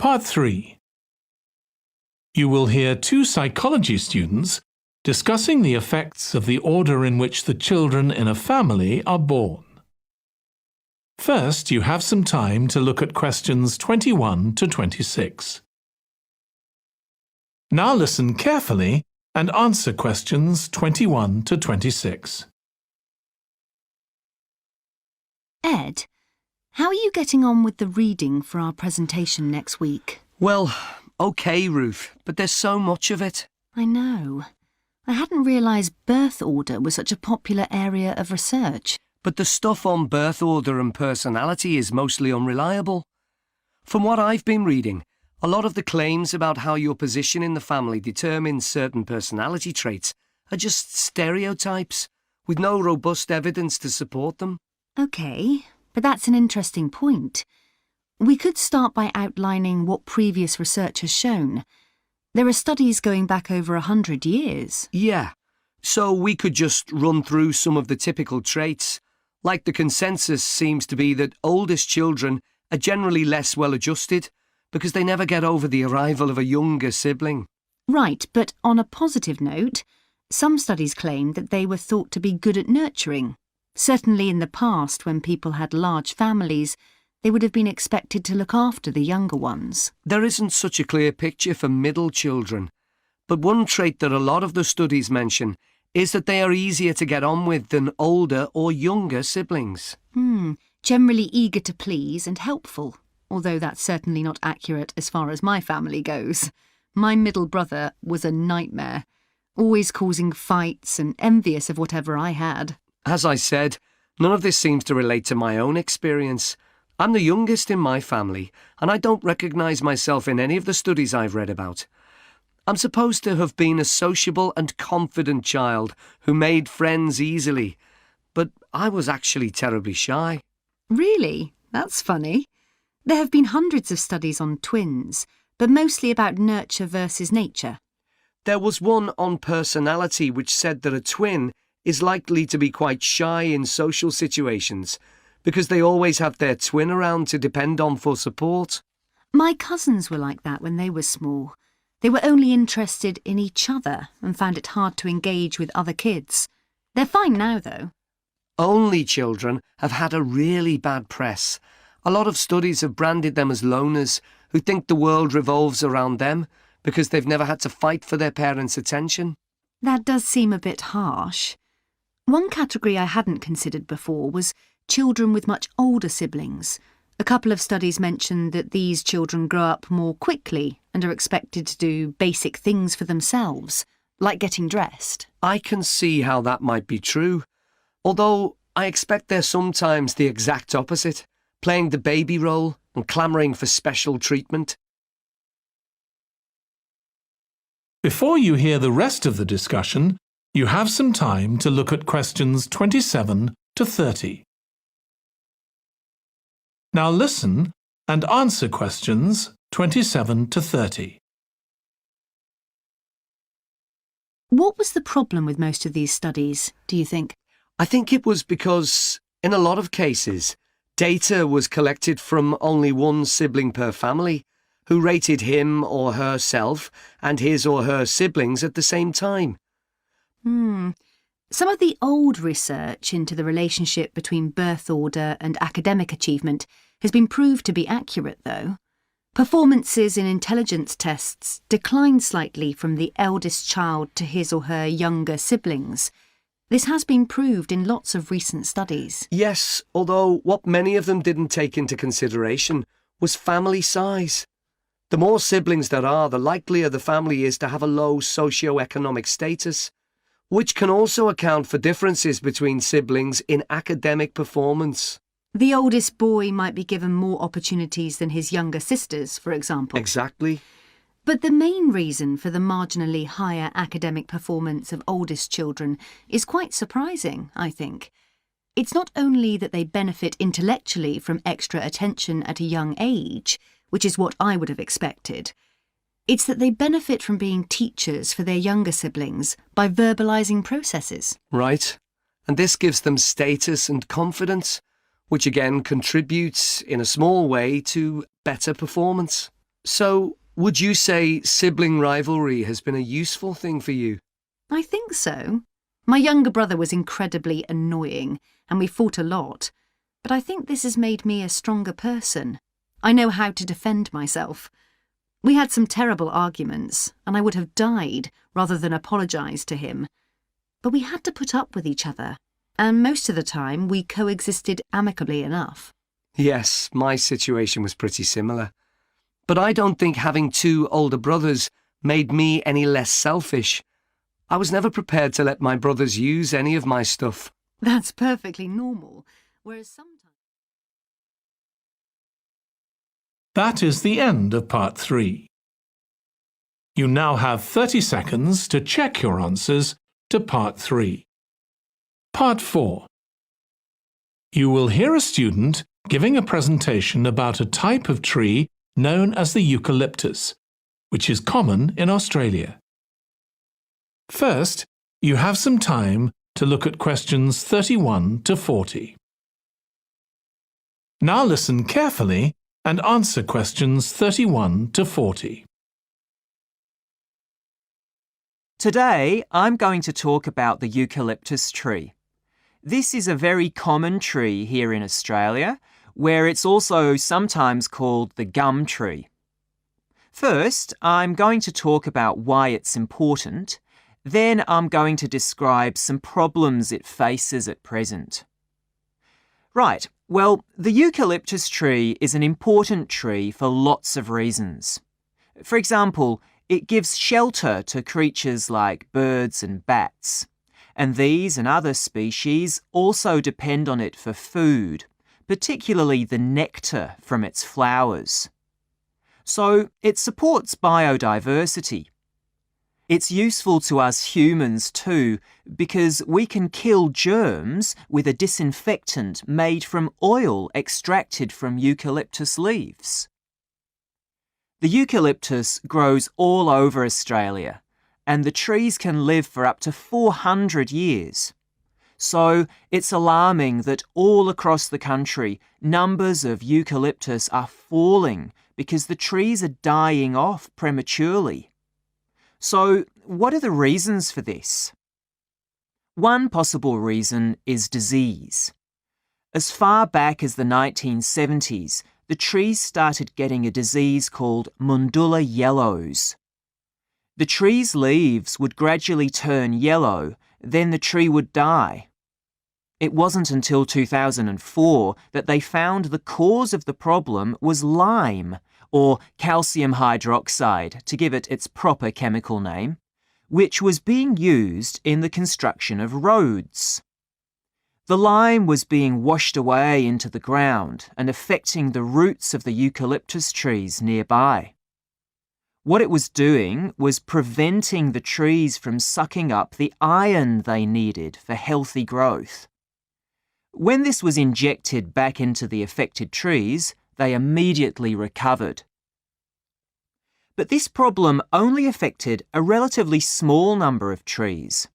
Part 3. You will hear two psychology students discussing the effects of the order in which the children in a family are born. First, you have some time to look at questions 21 to 26. Now listen carefully and answer questions 21 to 26. Ed, how are you getting on with the reading for our presentation next week? Well, okay, Ruth, but there's so much of it. I know. I hadn't realised birth order was such a popular area of research. But the stuff on birth order and personality is mostly unreliable. From what I've been reading, a lot of the claims about how your position in the family determines certain personality traits are just stereotypes, with no robust evidence to support them. OK, but that's an interesting point. We could start by outlining what previous research has shown. There are studies going back over 100 years. Yeah, so we could just run through some of the typical traits. Like the consensus seems to be that oldest children are generally less well-adjusted because they never get over the arrival of a younger sibling. Right, but on a positive note, some studies claim that they were thought to be good at nurturing. Certainly in the past, when people had large families, they would have been expected to look after the younger ones. There isn't such a clear picture for middle children, but one trait that a lot of the studies mention is that they are easier to get on with than older or younger siblings. Generally eager to please and helpful, although that's certainly not accurate as far as my family goes. My middle brother was a nightmare, always causing fights and envious of whatever I had. As I said, none of this seems to relate to my own experience. I'm the youngest in my family, and I don't recognise myself in any of the studies I've read about. I'm supposed to have been a sociable and confident child who made friends easily, but I was actually terribly shy. Really? That's funny. There have been hundreds of studies on twins, but mostly about nurture versus nature. There was one on personality which said that a twin is likely to be quite shy in social situations because they always have their twin around to depend on for support. My cousins were like that when they were small. They were only interested in each other and found it hard to engage with other kids. They're fine now, though. Only children have had a really bad press. A lot of studies have branded them as loners who think the world revolves around them because they've never had to fight for their parents' attention. That does seem a bit harsh. One category I hadn't considered before was children with much older siblings. A couple of studies mentioned that these children grow up more quickly and are expected to do basic things for themselves, like getting dressed. I can see how that might be true, although I expect they're sometimes the exact opposite, playing the baby role and clamouring for special treatment. Before you hear the rest of the discussion, you have some time to look at questions 27 to 30. Now listen and answer questions 27 to 30. What was the problem with most of these studies, do you think? I think it was because, in a lot of cases, data was collected from only one sibling per family, who rated him or herself and his or her siblings at the same time. Some of the old research into the relationship between birth order and academic achievement has been proved to be accurate, though. Performances in intelligence tests declined slightly from the eldest child to his or her younger siblings. This has been proved in lots of recent studies. Yes, although what many of them didn't take into consideration was family size. The more siblings there are, the likelier the family is to have a low socio-economic status, which can also account for differences between siblings in academic performance. The oldest boy might be given more opportunities than his younger sisters, for example. Exactly. But the main reason for the marginally higher academic performance of oldest children is quite surprising, I think. It's not only that they benefit intellectually from extra attention at a young age, which is what I would have expected. It's that they benefit from being teachers for their younger siblings by verbalising processes. Right. And this gives them status and confidence, which again contributes in a small way to better performance. So, would you say sibling rivalry has been a useful thing for you? I think so. My younger brother was incredibly annoying, and we fought a lot. But I think this has made me a stronger person. I know how to defend myself. We had some terrible arguments, and I would have died rather than apologise to him. But we had to put up with each other, and most of the time we coexisted amicably enough. Yes, my situation was pretty similar. But I don't think having two older brothers made me any less selfish. I was never prepared to let my brothers use any of my stuff. That's perfectly normal, whereas sometimes... That is the end of part 3. You now have 30 seconds to check your answers to part 3. Part 4. You will hear a student giving a presentation about a type of tree known as the eucalyptus, which is common in Australia. First, you have some time to look at questions 31 to 40. Now listen carefully and answer questions 31 to 40. Today, I'm going to talk about the eucalyptus tree. This is a very common tree here in Australia, where it's also sometimes called the gum tree. First, I'm going to talk about why it's important. Then I'm going to describe some problems it faces at present. Right, well, the eucalyptus tree is an important tree for lots of reasons. For example, it gives shelter to creatures like birds and bats, and these and other species also depend on it for food, particularly the nectar from its flowers. So it supports biodiversity. It's useful to us humans too, because we can kill germs with a disinfectant made from oil extracted from eucalyptus leaves. The eucalyptus grows all over Australia, and the trees can live for up to 400 years. So it's alarming that all across the country, numbers of eucalyptus are falling because the trees are dying off prematurely. So what are the reasons for this? One possible reason is disease. As far back as the 1970s, the trees started getting a disease called mundula yellows. The tree's leaves would gradually turn yellow, then the tree would die. It wasn't until 2004 that they found the cause of the problem was lime, or calcium hydroxide, to give it its proper chemical name, which was being used in the construction of roads. The lime was being washed away into the ground and affecting the roots of the eucalyptus trees nearby. What it was doing was preventing the trees from sucking up the iron they needed for healthy growth. When this was injected back into the affected trees, they immediately recovered. But this problem only affected a relatively small number of trees.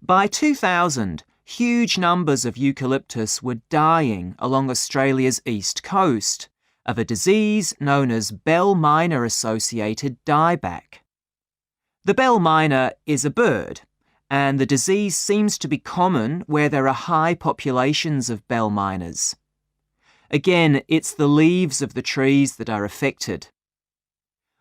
By 2000, huge numbers of eucalyptus were dying along Australia's east coast of a disease known as bell miner-associated dieback. The bell miner is a bird, and the disease seems to be common where there are high populations of bell miners. Again, it's the leaves of the trees that are affected.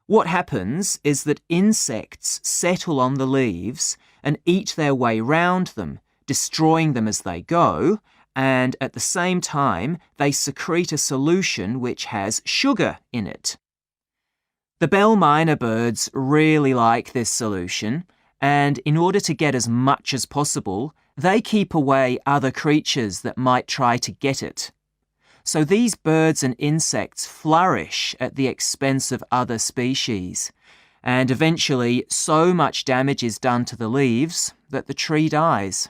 What happens is that insects settle on the leaves and eat their way round them, destroying them as they go, and at the same time they secrete a solution which has sugar in it. The bell miner birds really like this solution, and in order to get as much as possible, they keep away other creatures that might try to get it. So these birds and insects flourish at the expense of other species, and eventually so much damage is done to the leaves that the tree dies.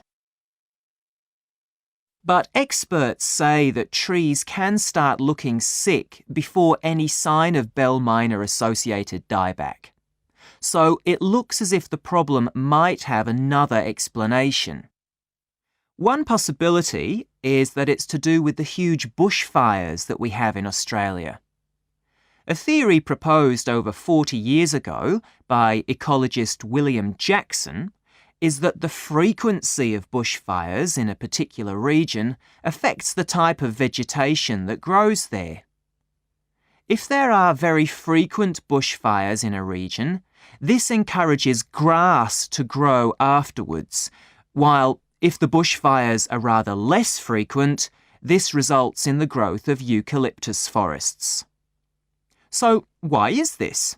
But experts say that trees can start looking sick before any sign of bell miner-associated dieback. So it looks as if the problem might have another explanation. One possibility is that it's to do with the huge bushfires that we have in Australia. A theory proposed over 40 years ago by ecologist William Jackson is that the frequency of bushfires in a particular region affects the type of vegetation that grows there. If there are very frequent bushfires in a region, this encourages grass to grow afterwards, while if the bushfires are rather less frequent, this results in the growth of eucalyptus forests. So, why is this?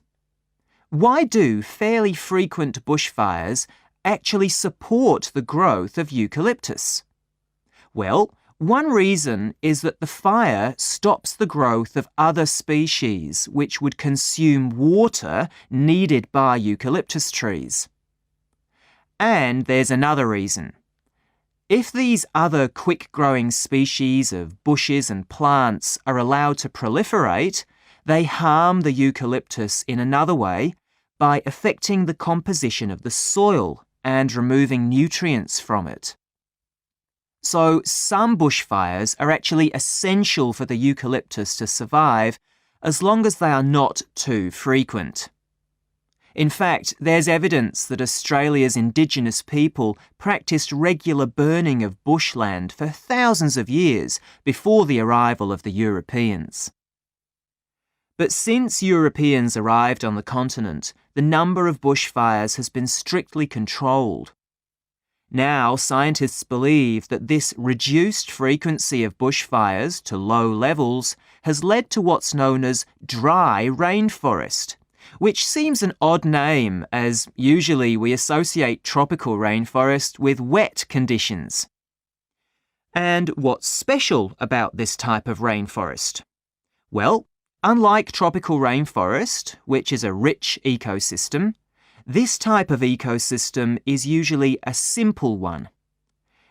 Why do fairly frequent bushfires actually support the growth of eucalyptus? Well, one reason is that the fire stops the growth of other species which would consume water needed by eucalyptus trees. And there's another reason. If these other quick-growing species of bushes and plants are allowed to proliferate, they harm the eucalyptus in another way by affecting the composition of the soil and removing nutrients from it. So some bushfires are actually essential for the eucalyptus to survive as long as they are not too frequent. In fact, there's evidence that Australia's Indigenous people practiced regular burning of bushland for thousands of years before the arrival of the Europeans. But since Europeans arrived on the continent, the number of bushfires has been strictly controlled. Now, scientists believe that this reduced frequency of bushfires to low levels has led to what's known as dry rainforest, which seems an odd name as usually we associate tropical rainforest with wet conditions. And what's special about this type of rainforest? Well, unlike tropical rainforest, which is a rich ecosystem, this type of ecosystem is usually a simple one.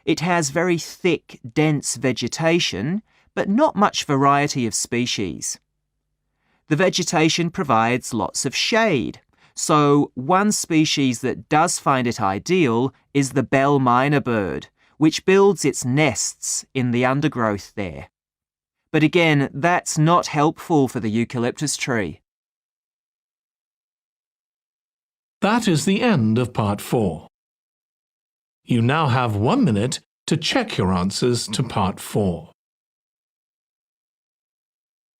It has very thick, dense vegetation, but not much variety of species. The vegetation provides lots of shade, so one species that does find it ideal is the bell myna bird, which builds its nests in the undergrowth there. But again, that's not helpful for the eucalyptus tree. That is the end of part 4. You now have 1 minute to check your answers to part 4.